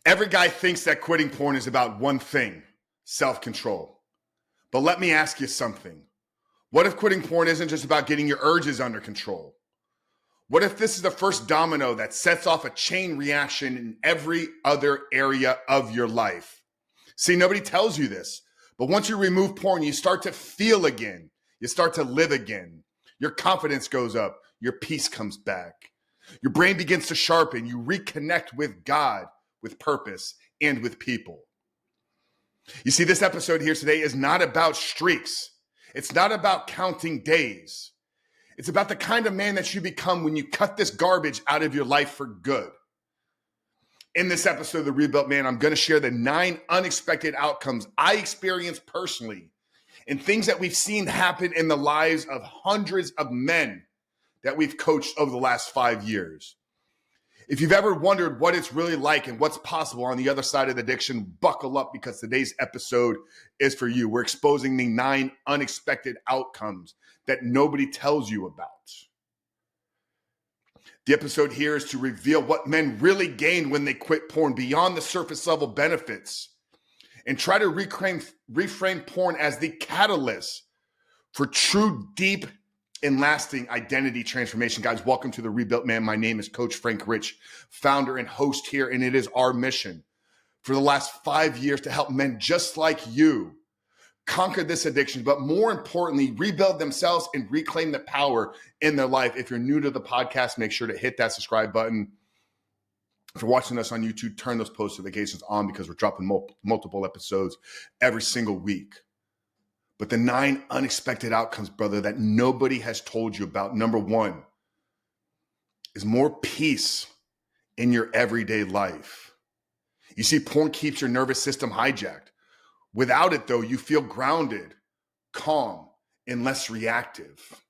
Every guy thinks that quitting porn is about one thing, self-control. But let me ask you something. What if quitting porn isn't just about getting your urges under control? What if this is the first domino that sets off a chain reaction in every other area of your life? See, nobody tells you this, but once you remove porn, you start to feel again. You start to live again. Your confidence goes up. Your peace comes back. Your brain begins to sharpen. You reconnect with God, with purpose, and with people. You see, this episode here today is not about streaks. It's not about counting days. It's about the kind of man that you become when you cut this garbage out of your life for good. In this episode of The Rebuilt Man, I'm going to share the 9 unexpected outcomes I experienced personally and things that we've seen happen in the lives of hundreds of men that we've coached over the last 5 years. If you've ever wondered what it's really like and what's possible on the other side of addiction, buckle up because today's episode is for you. We're exposing the 9 unexpected outcomes that nobody tells you about. The episode here is to reveal what men really gain when they quit porn beyond the surface level benefits and try to reframe porn as the catalyst for true, deep, and lasting identity transformation. Guys, welcome to The Rebuilt Man. My name is Coach Frank Rich, founder and host here, and it is our mission for the last 5 years to help men just like you conquer this addiction, but more importantly, rebuild themselves and reclaim the power in their life. If you're new to the podcast, make sure to hit that subscribe button. If you're watching us on YouTube, turn those post notifications on because we're dropping multiple episodes every single week. But the 9 unexpected outcomes, brother, that nobody has told you about. Number 1 is more peace in your everyday life. You see, porn keeps your nervous system hijacked. Without it, though, you feel grounded, calm, and less reactive.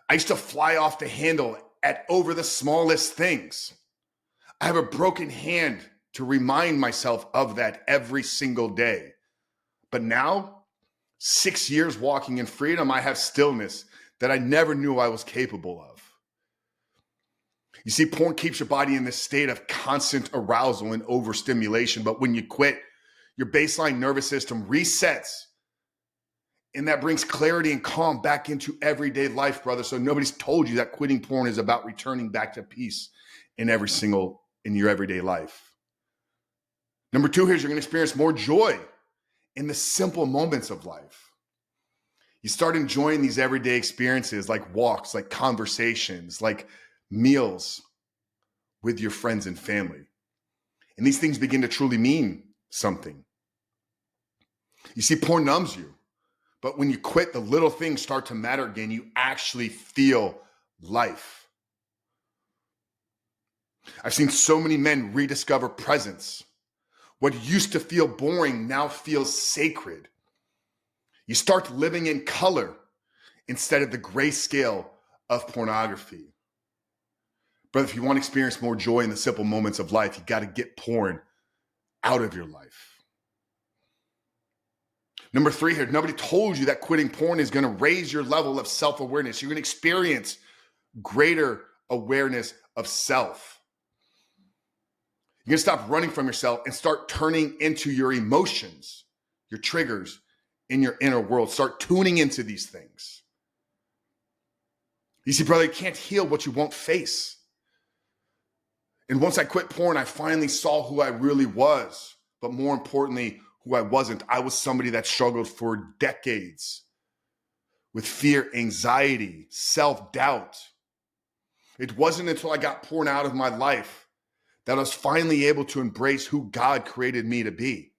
I used to fly off the handle at over the smallest things. I have a broken hand to remind myself of that every single day. But now, 6 years walking in freedom, I have stillness that I never knew I was capable of. You see, porn keeps your body in this state of constant arousal and overstimulation. But when you quit, your baseline nervous system resets. And that brings clarity and calm back into everyday life, brother. So nobody's told you that quitting porn is about returning back to peace in your everyday life. Number 2 here is you're going to experience more joy in the simple moments of life. You start enjoying these everyday experiences like walks, like conversations, like meals with your friends and family. And these things begin to truly mean something. You see, porn numbs you, but when you quit, the little things start to matter again. You actually feel life. I've seen so many men rediscover presence. What used to feel boring now feels sacred. You start living in color instead of the grayscale of pornography. Brother, if you want to experience more joy in the simple moments of life, you got to get porn out of your life. Number 3 here, nobody told you that quitting porn is going to raise your level of self-awareness. You're going to experience greater awareness of self. You're going to stop running from yourself and start turning into your emotions, your triggers in your inner world. Start tuning into these things. You see, brother, you can't heal what you won't face. And once I quit porn, I finally saw who I really was, but more importantly, who I wasn't. I was somebody that struggled for decades with fear, anxiety, self-doubt. It wasn't until I got porn out of my life that I was finally able to embrace who God created me to be.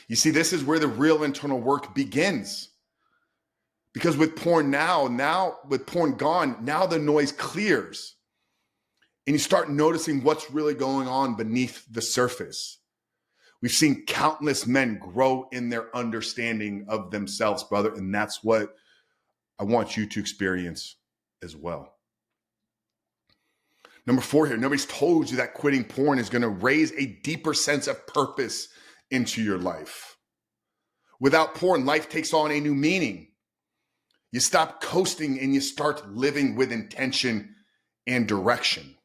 You see, this is where the real internal work begins. Because with porn now with porn gone, now the noise clears. And you start noticing what's really going on beneath the surface. We've seen countless men grow in their understanding of themselves, brother. And that's what I want you to experience as well. Number 4 here, nobody's told you that quitting porn is going to raise a deeper sense of purpose into your life. Without porn, life takes on a new meaning. You stop coasting and you start living with intention and direction.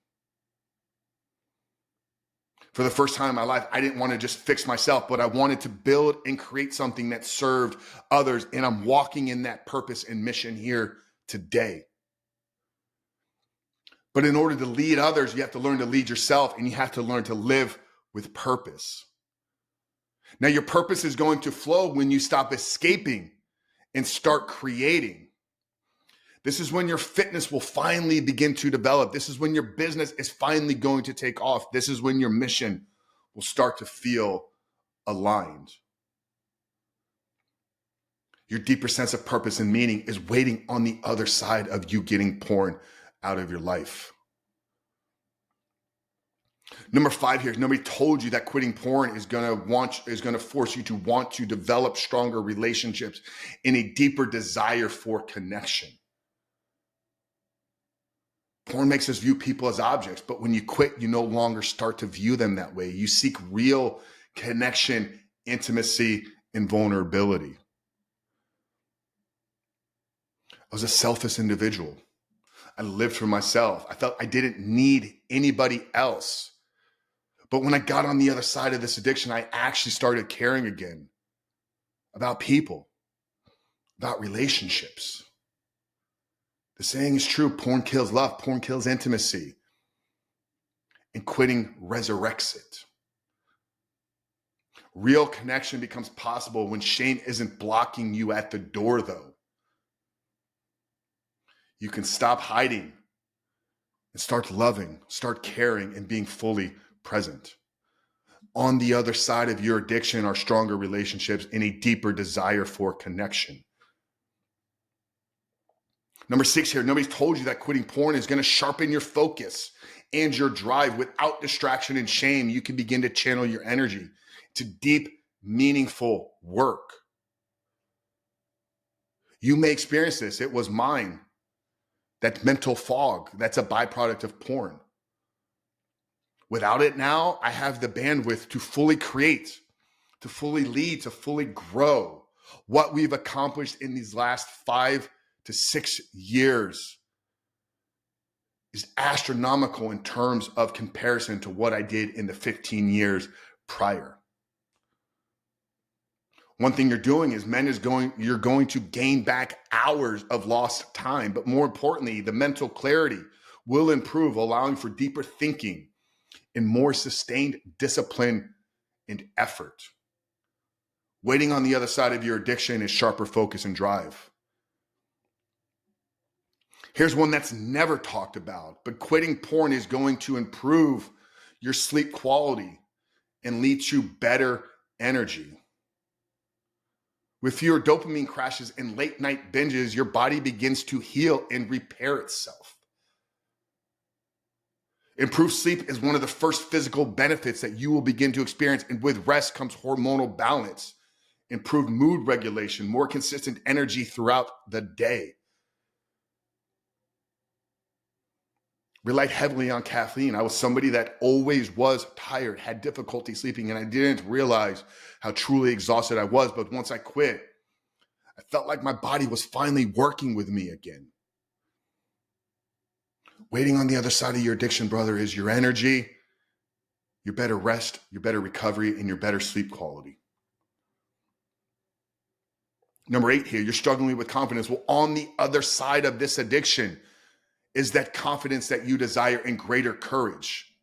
For the first time in my life, I didn't want to just fix myself, but I wanted to build and create something that served others. And I'm walking in that purpose and mission here today. But in order to lead others, you have to learn to lead yourself, and you have to learn to live with purpose. Now, your purpose is going to flow when you stop escaping and start creating. This is when your fitness will finally begin to develop. This is when your business is finally going to take off. This is when your mission will start to feel aligned. Your deeper sense of purpose and meaning is waiting on the other side of you getting poured out of your life. Number 5 here, nobody told you that quitting porn is going to force you to want to develop stronger relationships and a deeper desire for connection. Porn makes us view people as objects, but when you quit, you no longer start to view them that way. You seek real connection, intimacy, and vulnerability. I was a selfish individual. I lived for myself. I felt I didn't need anybody else. But when I got on the other side of this addiction, I actually started caring again about people, about relationships. The saying is true, porn kills love, porn kills intimacy, and quitting resurrects it. Real connection becomes possible when shame isn't blocking you at the door, though. You can stop hiding and start loving, start caring, and being fully present. On the other side of your addiction are stronger relationships and a deeper desire for connection. Number 6 here, nobody's told you that quitting porn is going to sharpen your focus and your drive. Without distraction and shame, you can begin to channel your energy to deep, meaningful work. You may experience this. It was mine. That mental fog, that's a byproduct of porn. Without it now, I have the bandwidth to fully create, to fully lead, to fully grow. What we've accomplished in these last 5 to 6 years is astronomical in terms of comparison to what I did in the 15 years prior. One thing you're doing is you're going to gain back hours of lost time, but more importantly, the mental clarity will improve, allowing for deeper thinking and more sustained discipline and effort. Waiting on the other side of your addiction is sharper focus and drive. Here's one that's never talked about, but quitting porn is going to improve your sleep quality and lead to better energy. With fewer dopamine crashes and late night binges, your body begins to heal and repair itself. Improved sleep is one of the first physical benefits that you will begin to experience, and with rest comes hormonal balance, improved mood regulation, more consistent energy throughout the day. Relied heavily on caffeine. I was somebody that always was tired, had difficulty sleeping, and I didn't realize how truly exhausted I was. But once I quit, I felt like my body was finally working with me again. Waiting on the other side of your addiction, brother, is your energy, your better rest, your better recovery, and your better sleep quality. Number 8 here, you're struggling with confidence. Well, on the other side of this addiction is that confidence that you desire and greater courage.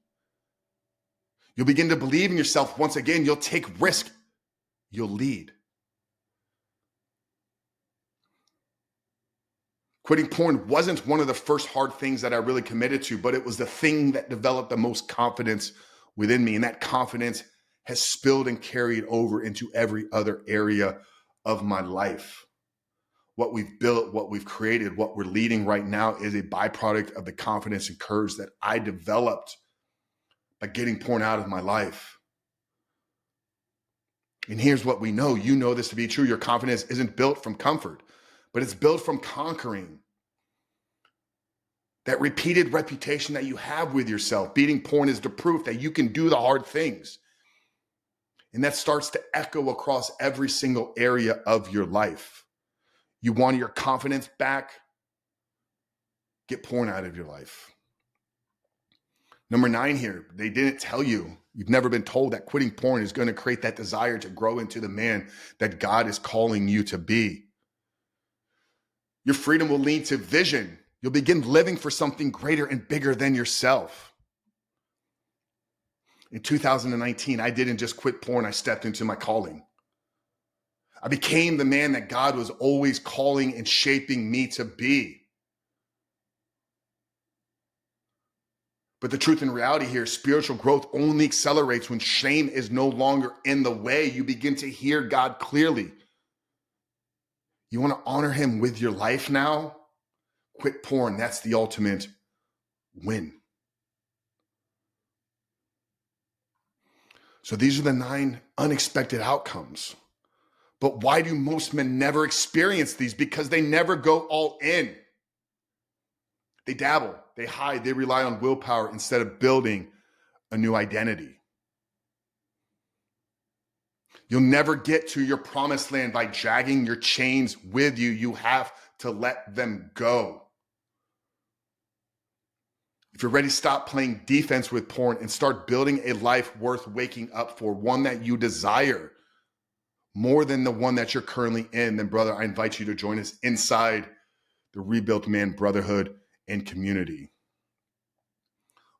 You'll begin to believe in yourself once again. You'll take risk. You'll lead. Quitting porn wasn't one of the first hard things that I really committed to, but it was the thing that developed the most confidence within me. And that confidence has spilled and carried over into every other area of my life. What we've built, what we've created, what we're leading right now is a byproduct of the confidence and courage that I developed by getting porn out of my life. And here's what we know. You know this to be true. Your confidence isn't built from comfort, but it's built from conquering. That repeated reputation that you have with yourself. Beating porn is the proof that you can do the hard things. And that starts to echo across every single area of your life. You want your confidence back? Get porn out of your life. Number 9 here, they didn't tell you. You've never been told that quitting porn is going to create that desire to grow into the man that God is calling you to be. Your freedom will lead to vision. You'll begin living for something greater and bigger than yourself. In 2019, I didn't just quit porn, I stepped into my calling. I became the man that God was always calling and shaping me to be. But the truth and reality here, spiritual growth only accelerates when shame is no longer in the way. You begin to hear God clearly. You want to honor him with your life now? Quit porn. That's the ultimate win. So these are the 9 unexpected outcomes. But why do most men never experience these? Because they never go all in. They dabble, they hide, they rely on willpower instead of building a new identity. You'll never get to your promised land by dragging your chains with you. You have to let them go. If you're ready to stop playing defense with porn and start building a life worth waking up for, one that you desire more than the one that you're currently in, then brother, I invite you to join us inside the Rebuilt Man Brotherhood and community.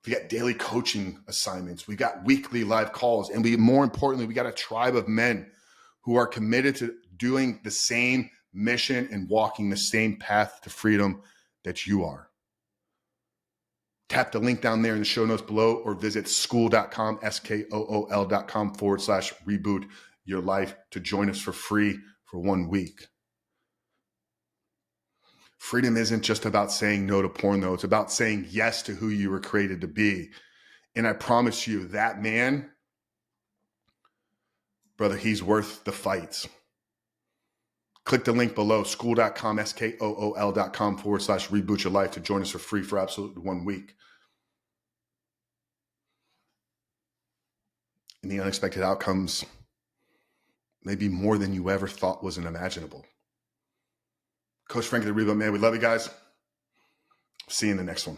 We got daily coaching assignments. We got weekly live calls. And more importantly, we got a tribe of men who are committed to doing the same mission and walking the same path to freedom that you are. Tap the link down there in the show notes below or visit skool.com, skool.com/reboot your life to join us for free for 1 week. Freedom isn't just about saying no to porn, though. It's about saying yes to who you were created to be. And I promise you, that man, brother, he's worth the fight. Click the link below, skool.com, skool.com/reboot your life to join us for free for absolutely 1 week. And the unexpected outcomes may be more than you ever thought was unimaginable. Coach Frank, the Rebuilt Man, we love you guys. See you in the next one.